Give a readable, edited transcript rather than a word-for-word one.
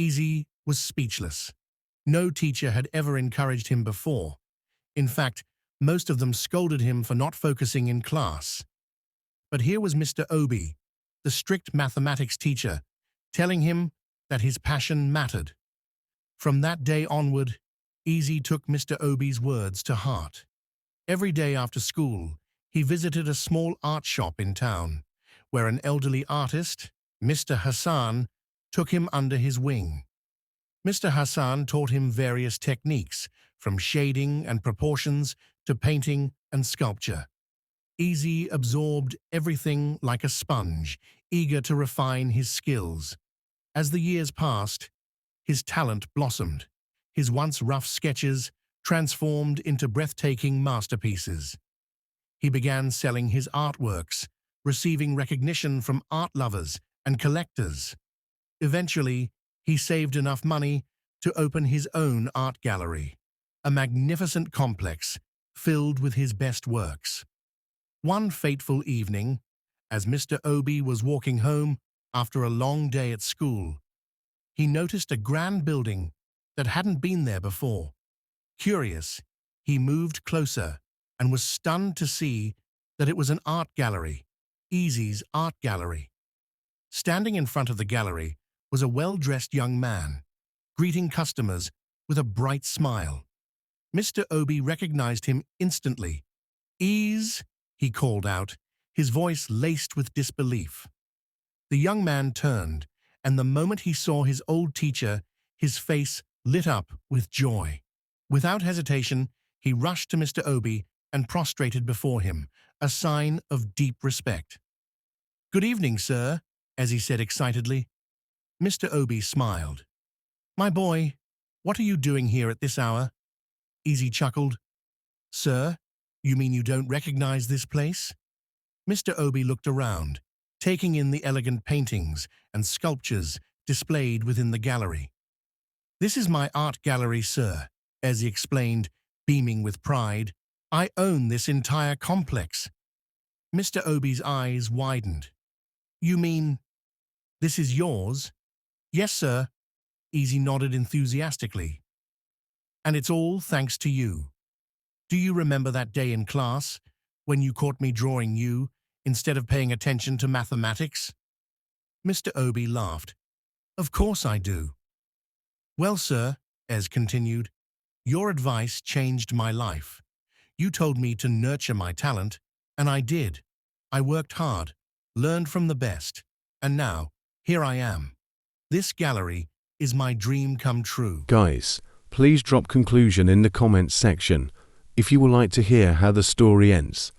Easy was speechless. No teacher had ever encouraged him before. In fact, most of them scolded him for not focusing in class. But here was Mr. Obi, the strict mathematics teacher, telling him that his passion mattered. From that day onward, Easy took Mr. Obi's words to heart. Every day after school, he visited a small art shop in town, where an elderly artist, Mr. Hassan, took him under his wing. Mr. Hassan taught him various techniques, from shading and proportions to painting and sculpture. Easy absorbed everything like a sponge, eager to refine his skills. As the years passed, his talent blossomed. His once rough sketches transformed into breathtaking masterpieces. He began selling his artworks, receiving recognition from art lovers and collectors. Eventually, he saved enough money to open his own art gallery, a magnificent complex filled with his best works. One fateful evening, as Mr. Obi was walking home after a long day at school, he noticed a grand building that hadn't been there before. Curious, he moved closer and was stunned to see that it was an art gallery, Easy's art gallery. Standing in front of the gallery was a well-dressed young man, greeting customers with a bright smile. Mr. Obi recognized him instantly. "Ease," he called out, his voice laced with disbelief. The young man turned, and the moment he saw his old teacher, his face lit up with joy. Without hesitation, he rushed to Mr. Obi and prostrated before him, a sign of deep respect. "Good evening, sir," as he said excitedly. Mr. Obi smiled. "My boy, what are you doing here at this hour?" Easy chuckled. "Sir, you mean you don't recognize this place?" Mr. Obi looked around, taking in the elegant paintings and sculptures displayed within the gallery. "This is my art gallery, sir," as he explained, beaming with pride. "I own this entire complex." Mr. Obi's eyes widened. "You mean this is yours?" "Yes, sir," Easy nodded enthusiastically. "And it's all thanks to you. Do you remember that day in class when you caught me drawing you instead of paying attention to mathematics?" Mr. Obi laughed. "Of course I do." "Well, sir," Ez continued, "your advice changed my life. You told me to nurture my talent, and I did. I worked hard, learned from the best, and now, here I am. This gallery is my dream come true." Guys, please drop conclusion in the comments section if you would like to hear how the story ends.